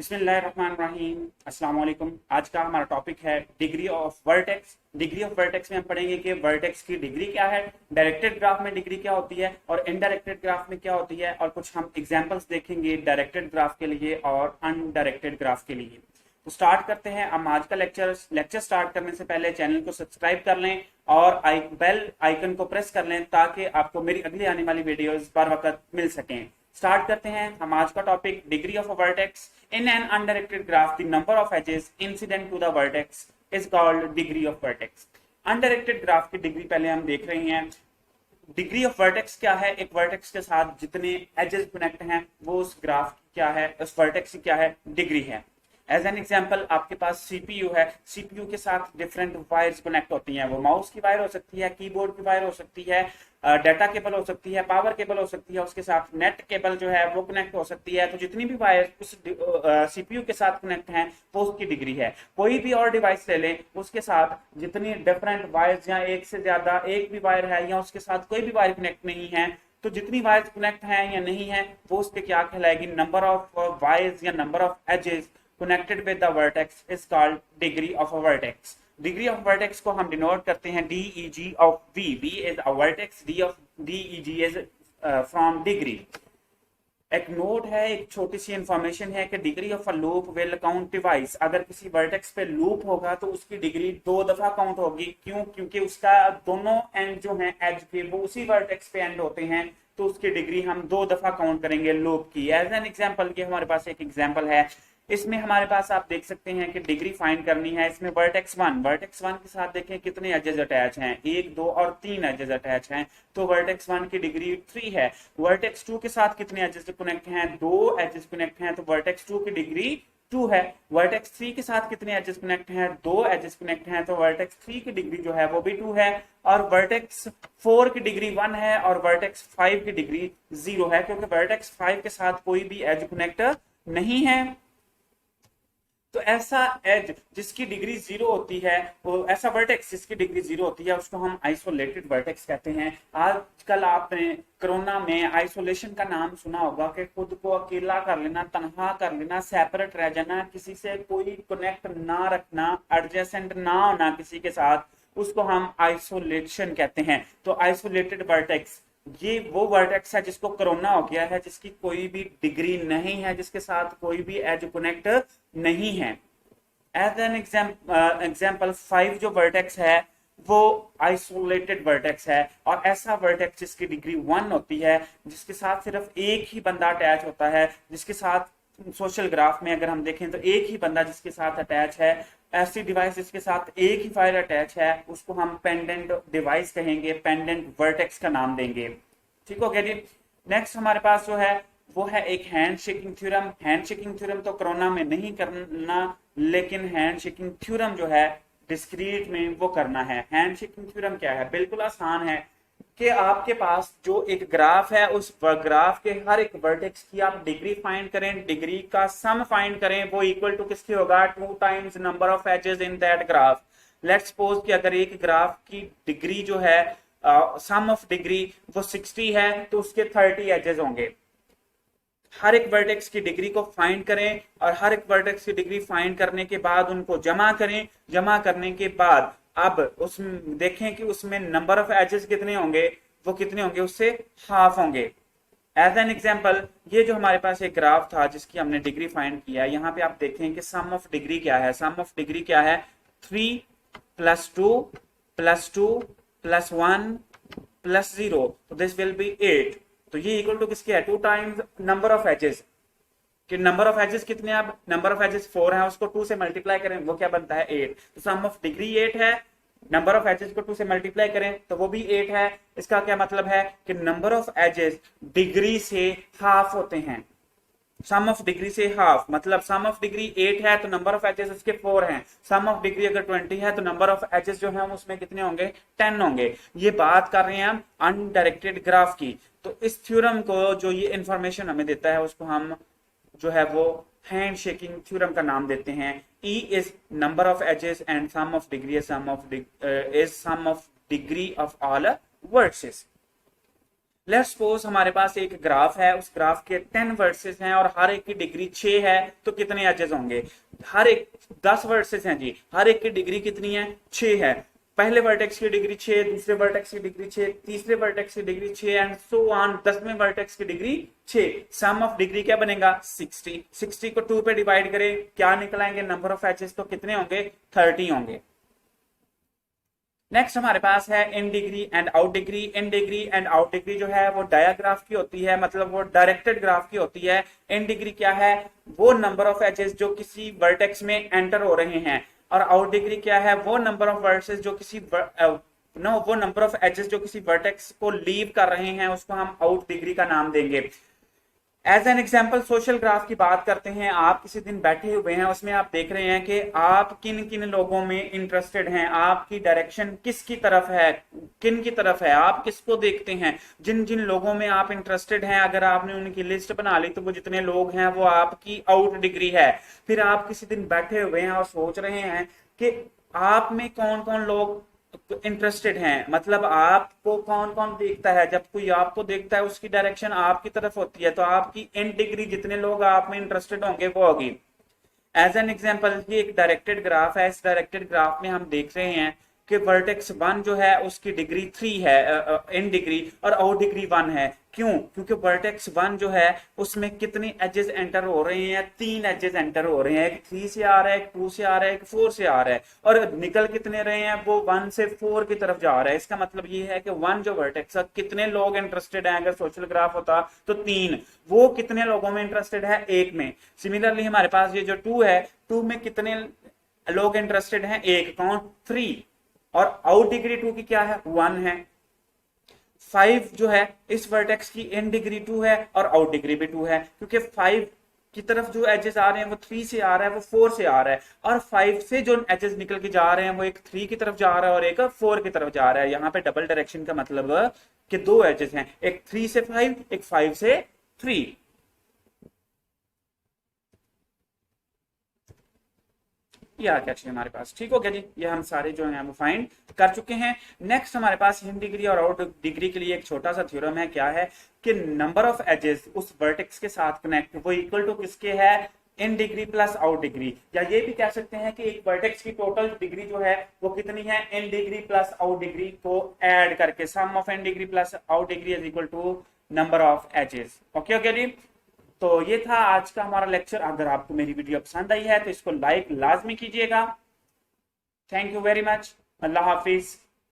बिस्मिल्लाहिर्रहमानिर्रहीम। अस्सलाम वालेकुम। आज का हमारा टॉपिक है degree of vertex. Degree of vertex में हम पढ़ेंगे कि वर्टेक्स की डिग्री क्या है, डायरेक्टेड ग्राफ में डिग्री क्या होती है और इनडायरेक्टेड ग्राफ में क्या होती है, और कुछ हम एग्जांपल्स देखेंगे डायरेक्टेड ग्राफ के लिए और अनडायरेक्टेड ग्राफ के लिए। तो स्टार्ट करते हैं हम आज का लेक्चर स्टार्ट करने से पहले चैनल को सब्सक्राइब कर लें और बेल आइकन को प्रेस कर लें ताकि आपको मेरी अगली आने वाली वीडियोस बर वक्त मिल सकें। स्टार्ट करते हैं हम आज का topic degree of a vertex in an undirected graph. The number of edges incident to the vertex is called degree of vertex. Undirected graph की डिग्री पहले हम देख रहे हैं। डिग्री ऑफ वर्टेक्स क्या है? एक वर्टेक्स के साथ जितने एजेस कनेक्ट हैं वो उस ग्राफ की क्या है, उस वर्टेक्स की क्या है, डिग्री है। एज एन एग्जाम्पल आपके पास सीपीयू है, सीपीयू के साथ डिफरेंट वायर्स कनेक्ट होती हैं। वो माउस की वायर हो सकती है, कीबोर्ड की वायर हो सकती है, डाटा केबल हो सकती है, पावर केबल हो सकती है, उसके साथ नेट केबल जो है वो कनेक्ट हो सकती है। तो जितनी भी वायर उस सीपीयू के साथ कनेक्ट हैं वो उसकी डिग्री है। कोई भी और डिवाइस ले लें, उसके साथ जितनी डिफरेंट वायर्स या एक से ज्यादा एक भी वायर है या उसके साथ कोई भी वायर कनेक्ट नहीं है, तो जितनी वायर्स कनेक्ट हैं या नहीं है वो उसके क्या कहलाएगी, नंबर ऑफ वायर्स या number of edges connected with the vertex is called degree of a vertex. Degree of vertex को हम डिनोट करते हैं DEG of V. V is a vertex, DEG is from degree. एक note है, एक छोटी सी information है कि degree of a loop will count twice. अगर किसी वर्टेक्स पे लूप होगा तो उसकी डिग्री दो दफा काउंट होगी। क्यों? क्योंकि उसका दोनों एंड जो है एज के वो उसी वर्टेक्स पे एंड होते हैं, तो उसकी डिग्री हम दो दफा काउंट करेंगे लूप की। एज एन एग्जाम्पल के हमारे पास एक एग्जाम्पल है, इसमें हमारे पास आप देख सकते हैं कि डिग्री फाइंड करनी है। इसमें वर्टेक्स वन के साथ देखें कितने एजेस अटैच हैं, एक, दो और तीन एजेस अटैच हैं, तो वर्टेक्स वन की डिग्री 3 है। वर्टेक्स टू के साथ कितने एजेस कनेक्ट हैं, दो एजेस कनेक्ट हैं, तो वर्टेक्स टू की डिग्री 2 है। वर्टेक्स 3 के साथ कितने एजेस कनेक्ट हैं, दो एजेस कनेक्ट हैं, तो वर्टेक्स 3 की डिग्री जो है वो भी 2 है। और वर्टेक्स 4 की डिग्री 1 है और वर्टेक्स 5 की डिग्री 0 है, क्योंकि वर्टेक्स 5 के साथ कोई भी एज कनेक्ट नहीं है। तो ऐसा एज जिसकी डिग्री 0 होती है, वो ऐसा वर्टेक्स जिसकी डिग्री 0 होती है, उसको हम आइसोलेटेड वर्टेक्स कहते हैं। आजकल आपने कोरोना में आइसोलेशन का नाम सुना होगा कि खुद को अकेला कर लेना, तनहा कर लेना, सेपरेट रह जाना, किसी से कोई कनेक्ट ना रखना, एडजेसेंट ना होना किसी के साथ, उसको हम आइसोलेशन कहते हैं। तो आइसोलेटेड वर्टेक्स ये वो वर्टेक्स है जिसको कोरोना हो गया है, जिसकी कोई भी डिग्री नहीं है, जिसके साथ कोई भी एज कनेक्ट नहीं है। एज एन एग्जाम्पल 5 जो वर्टेक्स है वो आइसोलेटेड वर्टेक्स है। और ऐसा वर्टेक्स जिसकी डिग्री 1 होती है, जिसके साथ सिर्फ एक ही बंदा अटैच होता है, जिसके साथ सोशल ग्राफ में अगर हम देखें तो एक ही बंदा जिसके साथ अटैच है, ऐसी डिवाइस जिसके साथ एक ही फाइल अटैच है, उसको हम पेंडेंट डिवाइस कहेंगे, पेंडेंट वर्टेक्स का नाम देंगे। ठीक हो गया जी। नेक्स्ट हमारे पास जो है वो है एक hand shaking theorem. Hand shaking theorem तो कोरोना में नहीं करना, लेकिन हैंड शेकिंग थ्योरम जो है डिस्क्रीट में वो करना है। हैंड शेकिंग थ्योरम क्या है? बिल्कुल आसान है कि आपके पास जो एक ग्राफ है, उस ग्राफ के हर एक वर्टेक्स की आप डिग्री फाइंड करें, डिग्री का सम फाइंड करें, वो इक्वल टू किसके होगा, 2 times number of edges in that graph. Let's suppose कि अगर एक ग्राफ की डिग्री जो है सम ऑफ डिग्री वो 60 है, तो उसके 30 एजेस होंगे। हर एक वर्टेक्स की डिग्री को फाइंड करें और हर एक वर्टेक्स की डिग्री फाइंड करने के बाद उनको जमा करें। जमा करने के बाद अब उसमें देखें कि उसमें नंबर ऑफ एजेस कितने होंगे, वो कितने होंगे, उससे हाफ होंगे। एज एन एग्जाम्पल ये जो हमारे पास एक ग्राफ था जिसकी हमने डिग्री फाइंड किया, यहाँ पे आप देखें कि सम ऑफ डिग्री क्या है। सम ऑफ डिग्री क्या है? 3 + 2 + 2 + 1 + 0, तो दिस विल बी 8। तो ये इक्वल टू किसके है? 2 टाइम्स नंबर ऑफ एजेस। कि नंबर ऑफ एजेस कितने? अब नंबर ऑफ एजेस 4 है, उसको 2 से मल्टीप्लाई करें, वो क्या बनता है? 8। तो सम ऑफ डिग्री 8 है, नंबर ऑफ एजेस को 2 से मल्टीप्लाई करें तो वो भी 8 है। इसका क्या मतलब है कि नंबर ऑफ एजेस डिग्री से हाफ होते हैं। सम ऑफ डिग्री से हाफ मतलब सम ऑफ डिग्री 8 है तो नंबर ऑफ एजेस उसके 4 हैं। सम ऑफ डिग्री अगर 20 है तो नंबर ऑफ एजेस जो है उसमें कितने होंगे? 10 होंगे। ये बात कर रहे हैं हम अनडायरेक्टेड ग्राफ की। तो इस थ्योरम को जो ये इंफॉर्मेशन हमें देता है उसको हम जो है वो हैंड शेकिंग थ्योरम का नाम देते हैं। E is number of edges and sum of degree is sum of degree of all vertex. Let's suppose हमारे पास एक ग्राफ है, उस ग्राफ के 10 वर्सेस हैं और हर एक की डिग्री 6 है, तो कितने एजेस होंगे? हर एक 10 वर्सेस हैं जी, हर एक की डिग्री कितनी है? 6 है। पहले वर्टेक्स की डिग्री 6, दूसरे वर्टेक्स की डिग्री 6, तीसरे वर्टेक्स की डिग्री 6 एंड सो ऑन, 10वें वर्टेक्स की डिग्री 6। सम ऑफ डिग्री क्या बनेगा? 60। 60 को 2 पे डिवाइड करें, क्या निकलाएंगे नंबर ऑफ एजेस? तो कितने होंगे? 30 होंगे। नेक्स्ट हमारे पास है in degree and out degree. In degree and out degree जो है वो डायाग्राफ की होती है, मतलब वो डायरेक्टेड ग्राफ की होती है। इन डिग्री क्या है? वो नंबर ऑफ एजेस जो किसी वर्टेक्स में एंटर हो रहे हैं। और आउट डिग्री क्या है? वो नंबर ऑफ वर्सेस जो किसी वो नंबर ऑफ एजेस जो किसी वर्टेक्स को लीव कर रहे हैं, उसको हम आउट डिग्री का नाम देंगे। As an example social graph की बात करते हैं। आप किसी दिन बैठे हुए हैं, उसमें आप देख रहे हैं कि आप किन किन लोगों में इंटरेस्टेड हैं, आपकी डायरेक्शन किसकी तरफ है, किन की तरफ है, आप किसको देखते हैं। जिन जिन लोगों में आप इंटरेस्टेड हैं, अगर आपने उनकी लिस्ट बना ली तो वो जितने लोग हैं वो आपकी आउट डिग्री है। फिर आप किसी दिन बैठे हुए हैं और सोच रहे हैं कि आप में कौन कौन लोग इंटरेस्टेड हैं, मतलब आपको कौन कौन देखता है। जब कोई आपको देखता है उसकी डायरेक्शन आपकी तरफ होती है, तो आपकी इन डिग्री जितने लोग आप में इंटरेस्टेड होंगे वो होगी। एज एन एग्जाम्पल ये एक डायरेक्टेड ग्राफ है। इस डायरेक्टेड ग्राफ में हम देख रहे हैं कि वर्टेक्स 1 जो है उसकी डिग्री 3 है इन डिग्री, और आउट डिग्री 1 है। क्यों? क्योंकि वर्टेक्स 1 जो है उसमें कितने एजेस एंटर हो रहे हैं? 3 एजेस एंटर हो रहे हैं। एक 3 से आ रहा है, एक 2 से आ रहा है, एक 4 से आ रहा है, और निकल कितने रहे हैं? वो 1 से 4 की तरफ जा रहा है। इसका मतलब ये है कि 1 जो वर्टेक्स है, कितने लोग इंटरेस्टेड हैं? अगर सोशल ग्राफ होता तो 3, वो कितने लोगों में इंटरेस्टेड है? 1 में। सिमिलरली हमारे पास ये जो 2 है, 2 में कितने लोग इंटरेस्टेड हैं? 1। कौन? 3। और आउट डिग्री 2 की क्या है? 1 है। 5 जो है इस वर्टेक्स की इन डिग्री 2 है और आउट डिग्री भी 2 है, क्योंकि 5 की तरफ जो एजेस आ रहे हैं वो 3 से आ रहा है, वो 4 से आ रहा है, और 5 से जो एजेस निकल के जा रहे हैं वो एक 3 की तरफ जा रहा है और एक 4 की तरफ जा रहा है। यहाँ पे डबल डायरेक्शन का मतलब कि 2 एजेस हैं, एक 3 से 5, एक 5 से 3। ये आ गया हमारे पास। ठीक हो गया जी, ये हम सारे जो हैं वो फाइंड कर चुके हैं। नेक्स्ट हमारे पास इन डिग्री और आउट डिग्री के लिए एक छोटा सा थ्योरम है। क्या है कि नंबर ऑफ एजेस उस वर्टेक्स के साथ कनेक्ट वो इक्वल टू किसके है? In degree plus out degree. या ये भी कह सकते हैं कि एक वर्टेक्स की टोटल डिग्री जो है वो कितनी है? In degree plus out degree को ऐड करके sum of in degree plus out degree is equal to number of edges. Okay okay जी। तो ये था आज का हमारा लेक्चर। अगर आपको मेरी वीडियो पसंद आई है तो इसको लाइक लाजमी कीजिएगा। Thank you very much. Allah Hafiz.